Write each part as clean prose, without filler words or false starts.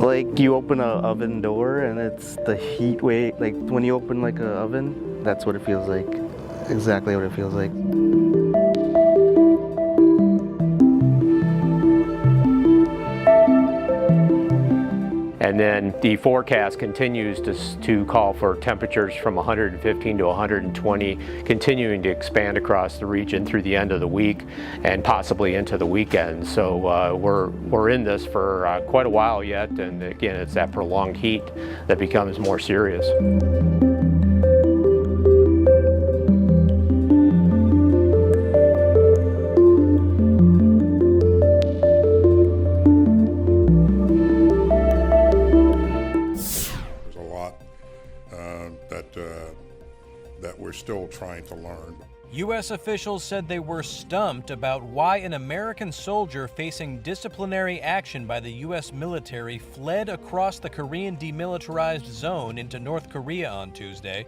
Like you open a oven door and it's the heat wave, like when you open like a oven, that's what it feels like. Exactly what it feels like. And then the forecast continues to call for temperatures from 115 to 120, continuing to expand across the region through the end of the week and possibly into the weekend. So we're in this for quite a while yet, and again, it's that prolonged heat that becomes more serious. That we're still trying to learn. U.S. officials said they were stumped about why an American soldier facing disciplinary action by the U.S. military fled across the Korean demilitarized zone into North Korea on Tuesday.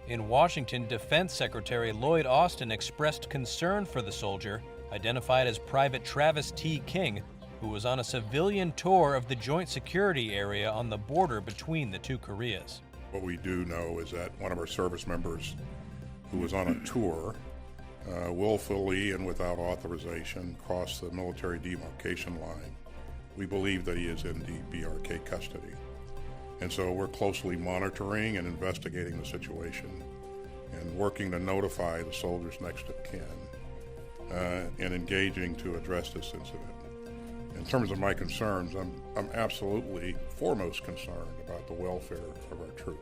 In Washington, Defense Secretary Lloyd Austin expressed concern for the soldier, identified as Private Travis T. King, who was on a civilian tour of the joint security area on the border between the two Koreas. What we do know is that one of our service members who was on a tour willfully and without authorization crossed the military demarcation line. We believe that he is in the BRK custody. And so we're closely monitoring and investigating the situation and working to notify the soldiers next of kin and engaging to address this incident. In terms of my concerns, I'm absolutely foremost concerned about the welfare of our troops.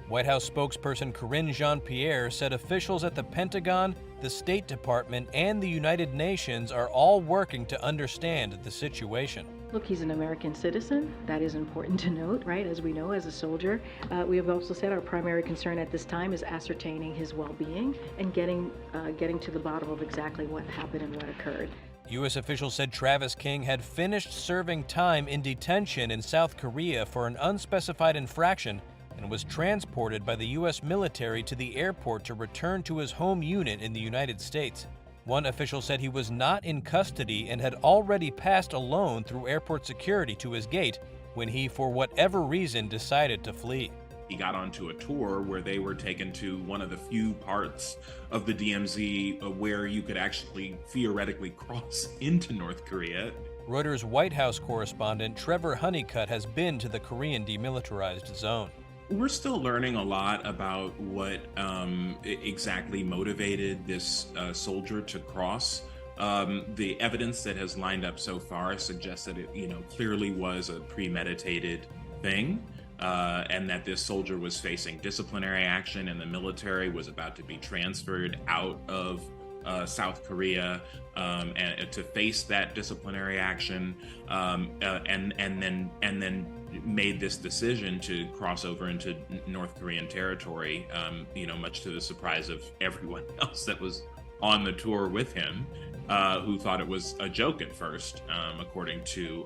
White House spokesperson Karine Jean-Pierre said officials at the Pentagon, the State Department, and the United Nations are all working to understand the situation. Look, he's an American citizen. That is important to note, right? As we know, as a soldier. We have also said our primary concern at this time is ascertaining his well-being and getting to the bottom of exactly what happened and what occurred. U.S. officials said Travis King had finished serving time in detention in South Korea for an unspecified infraction and was transported by the U.S. military to the airport to return to his home unit in the United States. One official said he was not in custody and had already passed alone through airport security to his gate when he, for whatever reason, decided to flee. He got onto a tour where they were taken to one of the few parts of the DMZ where you could actually theoretically cross into North Korea. Reuters White House correspondent Trevor Honeycutt has been to the Korean demilitarized zone. We're still learning a lot about what exactly motivated this soldier to cross. The evidence that has lined up so far suggests that it, clearly was a premeditated thing. And that this soldier was facing disciplinary action and the military was about to be transferred out of South Korea and to face that disciplinary action, and then made this decision to cross over into North Korean territory, much to the surprise of everyone else that was on the tour with him, who thought it was a joke at first, according to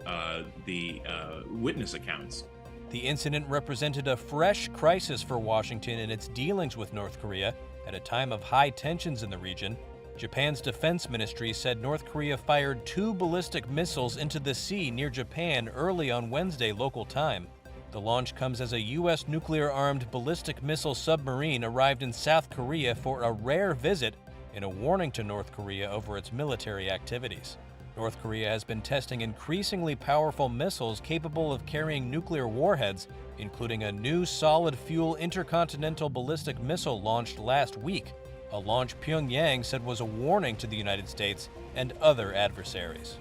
the witness accounts. The incident represented a fresh crisis for Washington in its dealings with North Korea at a time of high tensions in the region. Japan's defense ministry said North Korea fired 2 ballistic missiles into the sea near Japan early on Wednesday local time. The launch comes as a U.S. nuclear-armed ballistic missile submarine arrived in South Korea for a rare visit and a warning to North Korea over its military activities. North Korea has been testing increasingly powerful missiles capable of carrying nuclear warheads, including a new solid-fuel intercontinental ballistic missile launched last week, a launch Pyongyang said was a warning to the United States and other adversaries.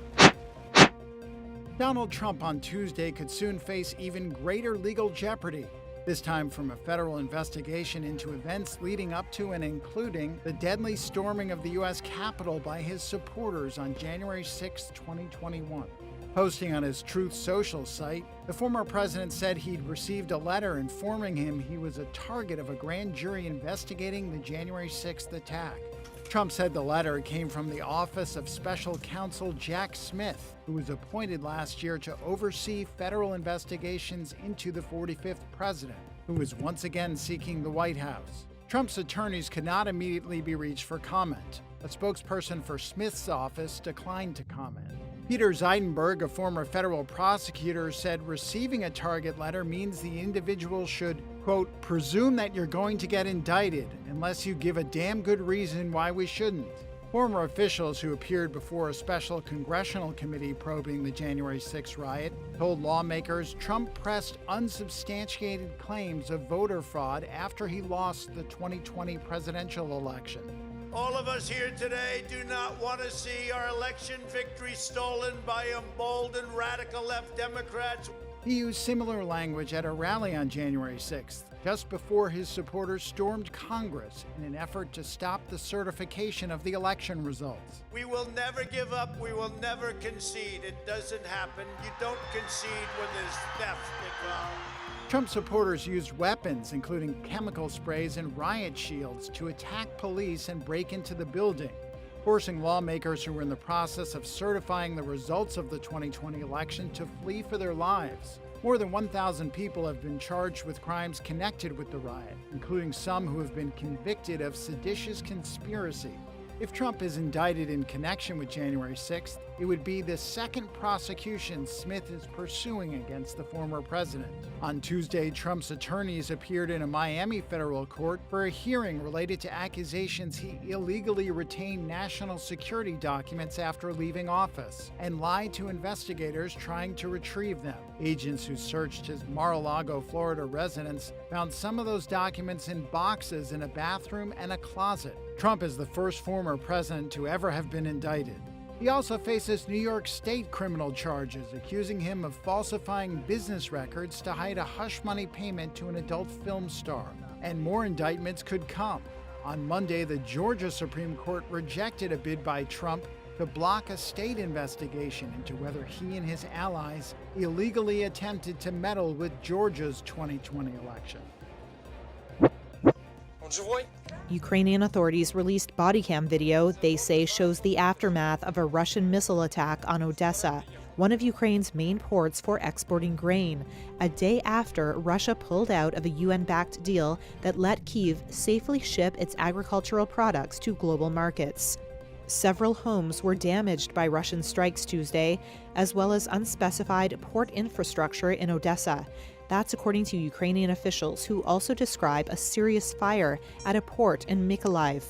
Donald Trump on Tuesday could soon face even greater legal jeopardy, this time from a federal investigation into events leading up to and including the deadly storming of the U.S. Capitol by his supporters on January 6, 2021. Posting on his Truth Social site, the former president said he'd received a letter informing him he was a target of a grand jury investigating the January 6th attack. Trump said the letter came from the office of Special Counsel Jack Smith, who was appointed last year to oversee federal investigations into the 45th president, who was once again seeking the White House. Trump's attorneys could not immediately be reached for comment. A spokesperson for Smith's office declined to comment. Peter Zeidenberg, a former federal prosecutor, said receiving a target letter means the individual should, quote, presume that you're going to get indicted unless you give a damn good reason why we shouldn't. Former officials who appeared before a special congressional committee probing the January 6 riot told lawmakers Trump pressed unsubstantiated claims of voter fraud after he lost the 2020 presidential election. All of us here today do not want to see our election victory stolen by emboldened radical left Democrats. He used similar language at a rally on January 6th, just before his supporters stormed Congress in an effort to stop the certification of the election results. We will never give up. We will never concede. It doesn't happen. You don't concede when there's theft involved. Trump supporters used weapons, including chemical sprays and riot shields, to attack police and break into the building, forcing lawmakers who were in the process of certifying the results of the 2020 election to flee for their lives. More than 1,000 people have been charged with crimes connected with the riot, including some who have been convicted of seditious conspiracy. If Trump is indicted in connection with January 6th, it would be the second prosecution Smith is pursuing against the former president. On Tuesday, Trump's attorneys appeared in a Miami federal court for a hearing related to accusations he illegally retained national security documents after leaving office and lied to investigators trying to retrieve them. Agents who searched his Mar-a-Lago, Florida residence found some of those documents in boxes in a bathroom and a closet. Trump is the first former president to ever have been indicted. He also faces New York State criminal charges, accusing him of falsifying business records to hide a hush money payment to an adult film star. And more indictments could come. On Monday, the Georgia Supreme Court rejected a bid by Trump to block a state investigation into whether he and his allies illegally attempted to meddle with Georgia's 2020 election. Ukrainian authorities released body cam video they say shows the aftermath of a Russian missile attack on Odesa, one of Ukraine's main ports for exporting grain, a day after Russia pulled out of a UN-backed deal that let Kyiv safely ship its agricultural products to global markets. Several homes were damaged by Russian strikes Tuesday, as well as unspecified port infrastructure in Odesa. That's according to Ukrainian officials, who also describe a serious fire at a port in Mykolaiv.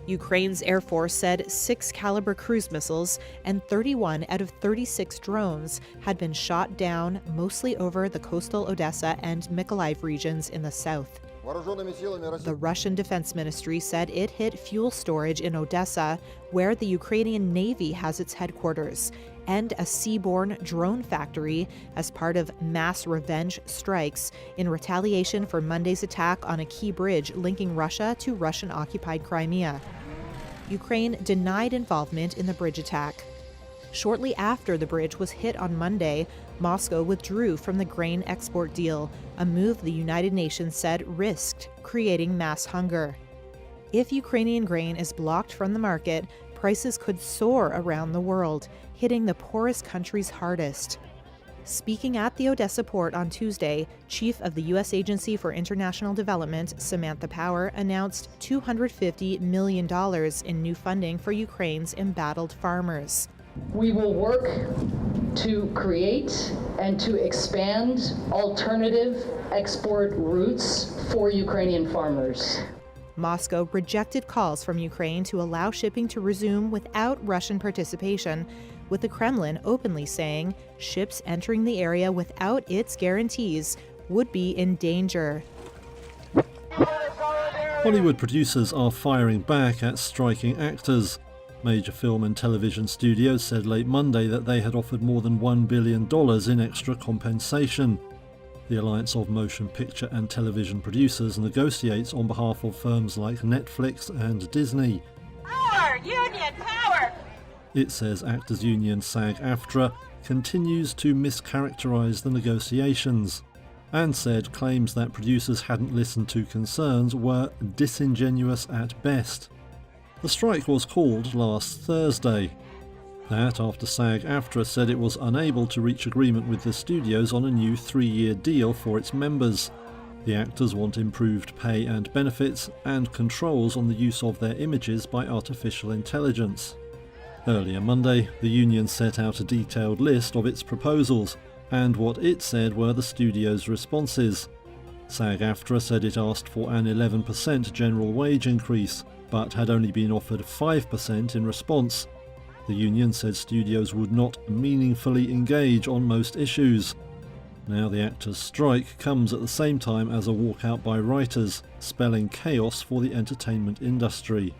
Ukraine's Air Force said 6 caliber cruise missiles and 31 out of 36 drones had been shot down, mostly over the coastal Odesa and Mykolaiv regions in the south. The Russian Defense Ministry said it hit fuel storage in Odesa, where the Ukrainian Navy has its headquarters, and a seaborne drone factory as part of mass revenge strikes in retaliation for Monday's attack on a key bridge linking Russia to Russian-occupied Crimea. Ukraine denied involvement in the bridge attack. Shortly after the bridge was hit on Monday, Moscow withdrew from the grain export deal, a move the United Nations said risked creating mass hunger. If Ukrainian grain is blocked from the market, prices could soar around the world, hitting the poorest countries hardest. Speaking at the Odesa port on Tuesday, Chief of the U.S. Agency for International Development, Samantha Power, announced $250 million in new funding for Ukraine's embattled farmers. We will work to create and to expand alternative export routes for Ukrainian farmers. Moscow rejected calls from Ukraine to allow shipping to resume without Russian participation, with the Kremlin openly saying ships entering the area without its guarantees would be in danger. Hollywood producers are firing back at striking actors. Major film and television studios said late Monday that they had offered more than $1 billion in extra compensation. The Alliance of Motion Picture and Television Producers negotiates on behalf of firms like Netflix and Disney. Power! Union power! It says actors union SAG-AFTRA continues to mischaracterize the negotiations, and said claims that producers hadn't listened to concerns were disingenuous at best. The strike was called last Thursday. That after SAG-AFTRA said it was unable to reach agreement with the studios on a new 3-year deal for its members. The actors want improved pay and benefits and controls on the use of their images by artificial intelligence. Earlier Monday, the union set out a detailed list of its proposals and what it said were the studio's responses. SAG-AFTRA said it asked for an 11% general wage increase, but had only been offered 5% in response. The union said studios would not meaningfully engage on most issues. Now the actors' strike comes at the same time as a walkout by writers, spelling chaos for the entertainment industry.